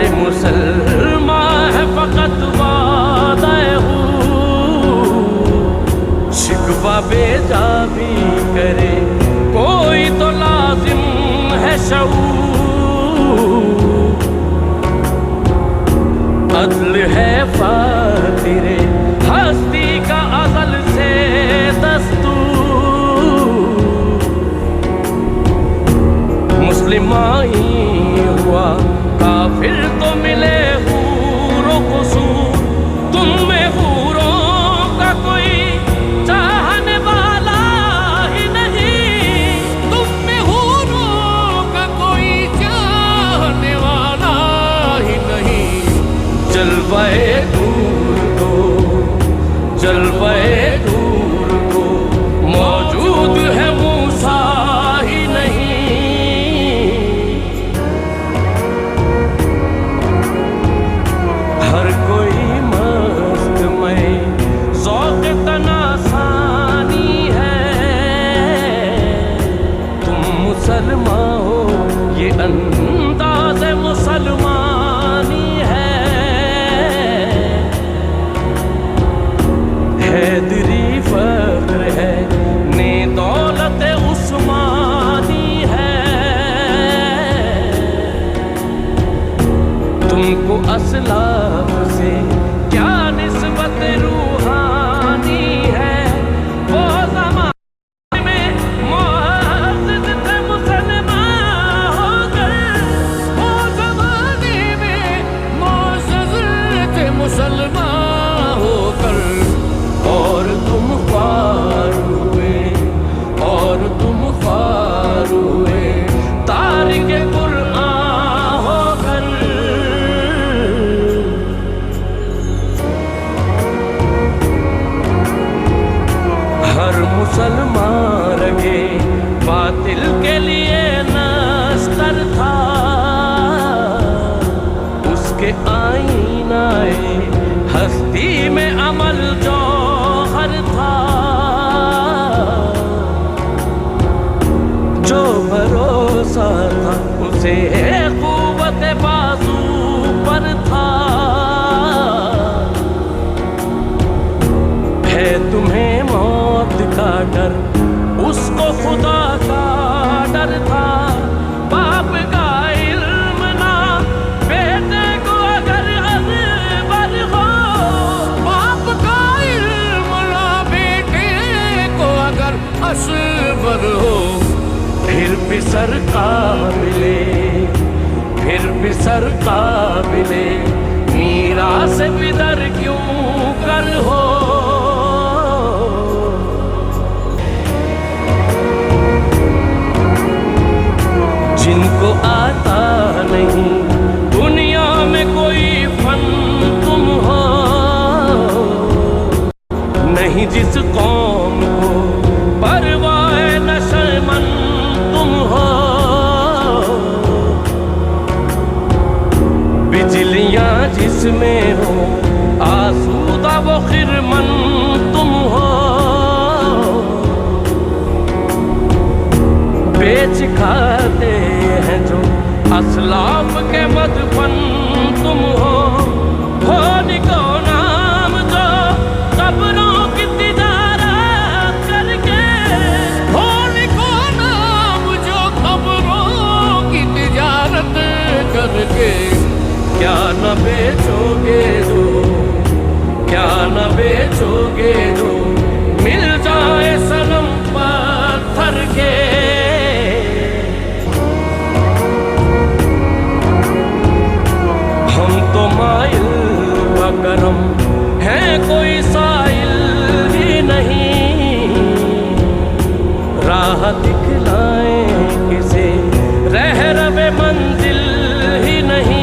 अरे मुसलमान है फकत वादा हूँ, शिकवा बेजा भी करे कोई तो लाजिम है शऊर। अदल है फातिरे हस्ती का अज़ल से दस्तूर, मुस्लिमाई हुआ काफिर तो मिले हूरों को सूर। तुम में हूरों का कोई चाहने वाला ही नहीं, तुम में हूरों का कोई चाहने वाला ही नहीं। जलवाए दूर को, जलवाए दूर को मौजूद है मूसा ही नहीं। हर कोई मस्त में ज़ौक़ तनासानी है, तुम मुसलमान हो ये अंदाज़ मुसलमानी है। हैदरी फख्र है ने दौलत उस्मानी है, तुमको असलाफ से क्या निस्बत रूहानी है। वो ज़माने में मुअज़्ज़ज़ थे मुसलमान होकर, वो ज़माने में मुअज़्ज़ज़ थे मुसलमान होकर। और तुम ख्वार हुए, और तुम ख्वार हुए तारिक कुरआन होकर। हर मुसलमान रगे बातिल के लिए नस्तर था, उसके आईनाए हस्ती में अमल जौहर था। जो भरोसा था उसे क़ुव्वत बाजू पर था। है तुम्हें मौत का डर, उसको खुदा का डर था। बाप का इल्म ना बेटे को अगर अज़बर हो, बाप का इल्म ना बेटे को अगर असबर हो। फिर भी सर काबिले, फिर भी सर काबिले मीरास बिदर क्यों कर हो। जिनको आता नहीं दुनिया में कोई फन तुम हो, नहीं जिस कौम को परवाए नशरमन तुम हो। बिजलियां जिसमें हो आसूदा वो खिरमन तुम हो। बेच खाते हैं जो असलाफ के मदफन तुम हो। निको नाम जो कब्रों की तिजारत करके, निको नाम जो कब्रों की तिजारत करके। क्या न बेचोगे जो, क्या न बेचोगे जो मिल जाए सनम पत्थर के। हम तो माइल बकरम है कोई साइल ही नहीं, राह दिखलाए किसे रह रवे मंजिल ही नहीं।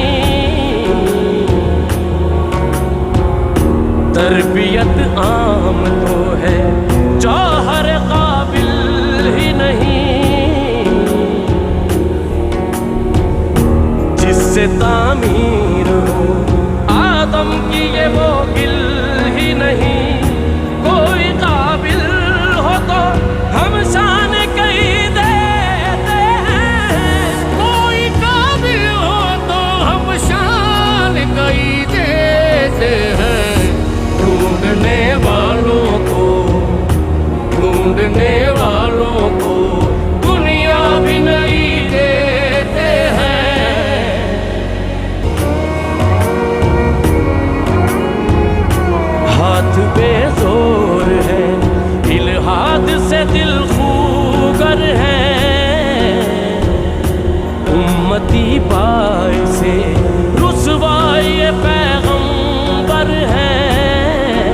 तरबियत आम तो है जौहर काबिल ही नहीं, जिससे तामीर हो आदम की ये वो गिल ही नहीं। कोई काबिल हो तो हम शान कहीं देते हैं, कोई काबिल हो तो हम शान पैगंबर हैं, उम्मती बाइसे रुसवाई पैगंबर हैं।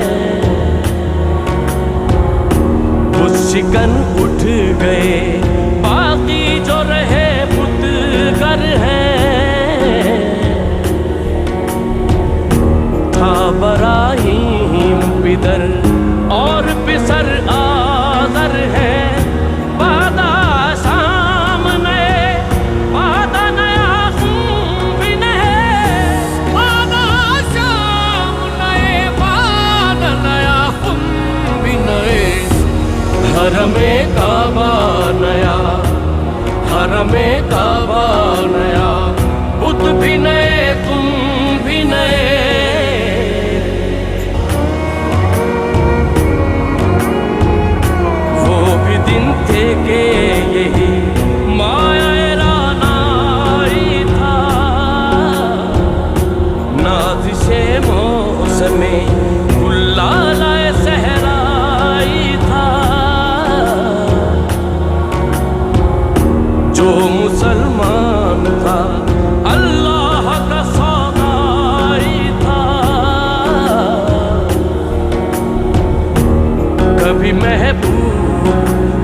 बुत शिकन उठ गए, बाकी जो रहे बुतगर हैं। था बराहीम पिदर और पिसर आदर है। वादा सामने वादा नया भी नहीं, वादा सामने वादा नया भी नए। हरमे काबा नया, हरमे काबा नया, बुत भी नए तुम भी नए। दिन थे के यही माया नाई था, नाज़िशे मौसमे गुल्लालाए सहराई था। जो मुसलमान था अल्लाह का सौगाई था। कभी महबूब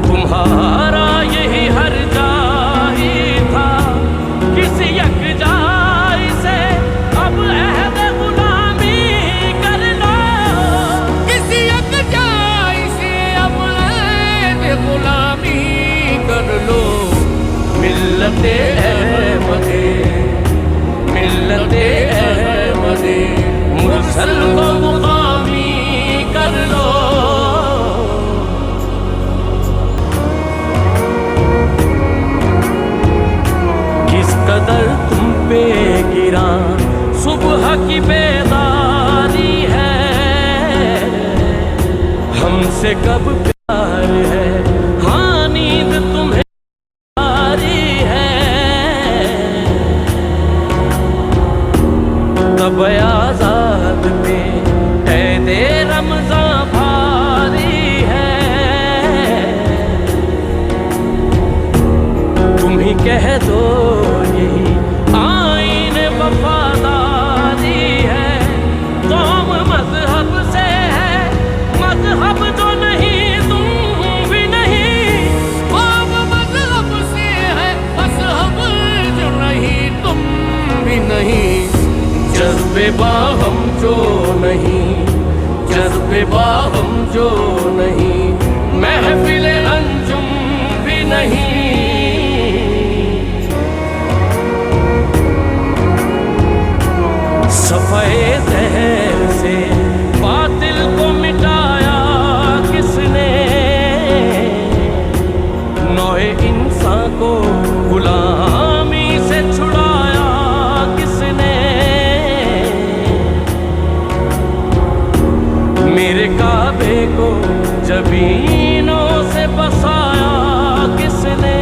तुम्हारा यही हर जाही था। किसी यकजाई से अब अहद गुलामी कर लो, किसी यकजाई से अब अहद गुलामी कर लो। मिल्लते अहमदे, मिल्लते अहमदे, मुरसल को मुकामी कर लो। कदर तुम पे गिरा सुबह की बेदारी है। हमसे कब प्यार है, हाँ नींद तुम्हें आ रही है। तब आजाद पे कैदे रमज़ां भारी है। तुम ही कह दो आईन वफादारी है। कौम मजहब से है, मजहब जो नहीं तुम भी नहीं। कौम मजहब से है, मजहब जो नहीं तुम भी नहीं। जज्बे बाहम जो नहीं, जज्बे बाहम जो नहीं, महफिल अंजुम भी नहीं। सफ़े ज़हर से बातिल को मिटाया किसने, नौए इंसान को गुलामी से छुड़ाया किसने। मेरे काबे को जबीनों से बसाया किसने।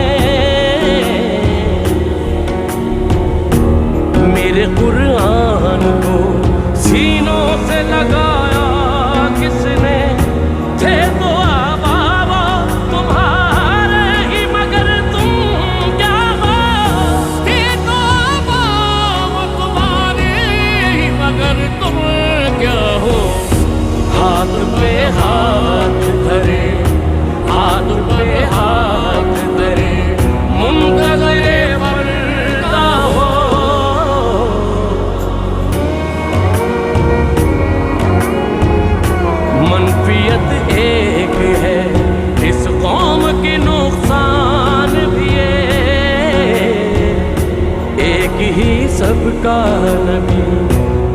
मेरे कुरान को सीनों से लगाया किसने। थे तो आबाबा तुम्हारे ही मगर तुम क्या हो। थे तो आबाबा तुम्हारे ही मगर तुम क्या हो। हाथ पे हाथ धरे, हाथ पे हाथ धरे, मुंतज़िरे पर्दा हो। मनफियत एक है, इस कौम की नुकसान भी है। एक ही सबका नबी,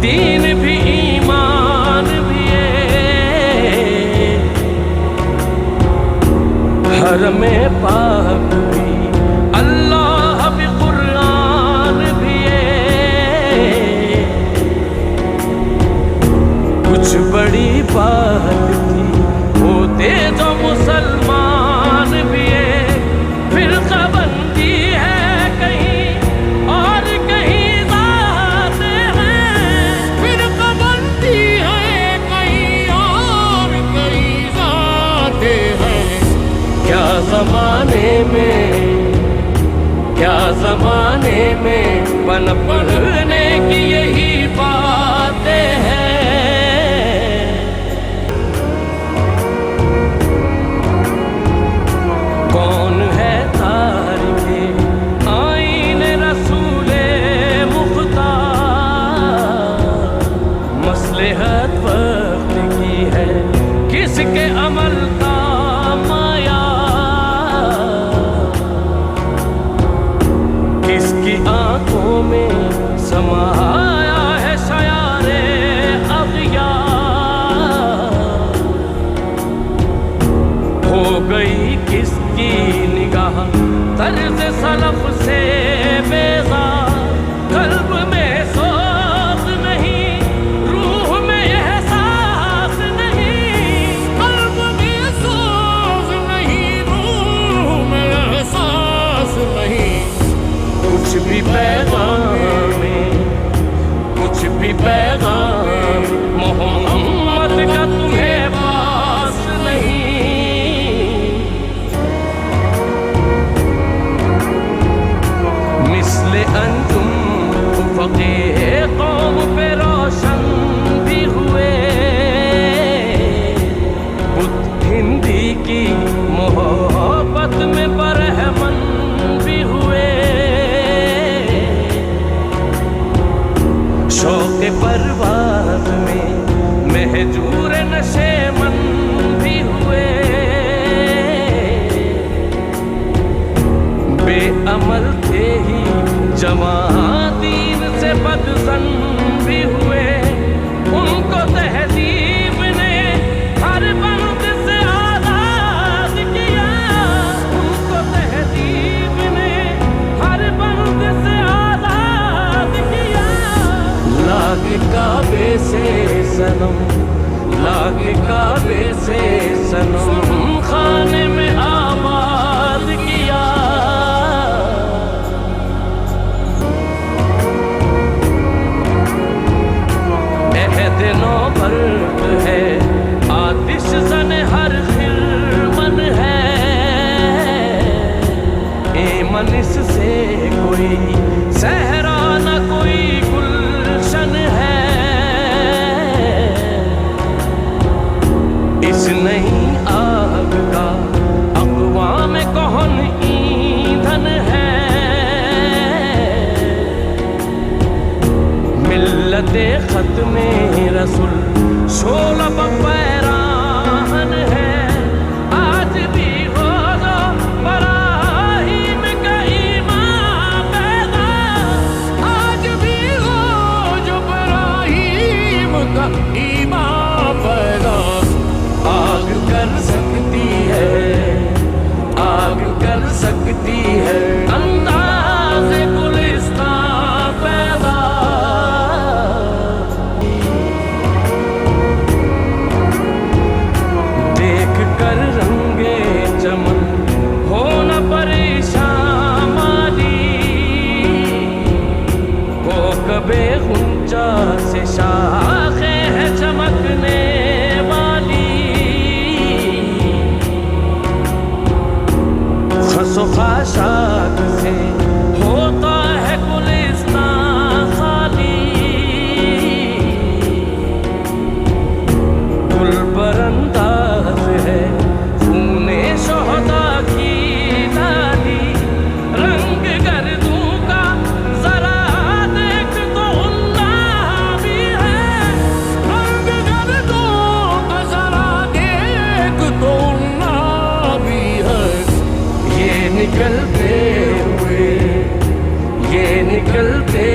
दीन भी ईमान भी है। हर में पाक भी अल्लाह भी कुरान भी है। कुछ बड़ी बात थी होते जो मुसलमान भी है। फिर बंदी है कहीं और कहीं ज़ात है। फिर बंदी है कहीं और कहीं ज़ात है। क्या ज़माने में, क्या जमाने में पनपने की यही बातें हैं। कौन है तारिके आईने रसूले मुख्तार, मसलहत वक्त की है किसके अमल का माया, किसकी आंखों में समाया है शयारे अग़यार, हो गई किसकी निगाह तर्ज़ सलफ़ से बेज़ार, क़ल्ब में सोच नहीं, रूह में एहसास नहीं, क़ल्ब में सोच नहीं, रूह में एहसास नहीं। कुछ भी पैगाम में, कुछ भी पैगाम मोहम्मद का तुम्हें पास नहीं। मिस्ले अंजुम उफ़क़े कौम पे रोशन भी हुए, बुत हिंदी की मोहब्बत में बरहमन भी हुए, शौक़ परवाज़ में महजूर नशेमन भी हुए, बेअमल थे ही जवां दीन से बदज़न भी हुए, उनको तहज़ीब ने हर बंद से आज़ाद किया, उनको तहज़ीब ने हर बंद से आज़ाद किया। लाग काबे से सनम, लाग काबे से सनम खाने में आबाद किया। अहद नौबर्द है आतिश ज़न हर खिलमन है, एमन इससे कोई सहरा न कोई गुलशन है, इस नई आग का अक़वाम कौन ईंधन है, मिल्लते ख़त्मे रसूल शोला पैराहन है, आज भी हो जो बराहीम का ईमान पैदा, आज भी हो जो इब्राहीम का ईमान पैदा। आग कर सकती है, आग कर सकती है अंदाज़े गुलिस्तां पैदा। देख कर रंगे चमन हो न परेशान माली, को कबे गुंजा से शाखे है चमकने वाली, खसो खाशाक से होता है गुलिस्तां खाली, गुल पर अंदाज है खूने शोहदा की डाली, रंग गर्दों का जरा देख तो उन्ना भी है, रंग गर्दों का जरा देख तो उन्ना भी है। ये निकलते हुए, ये निकलते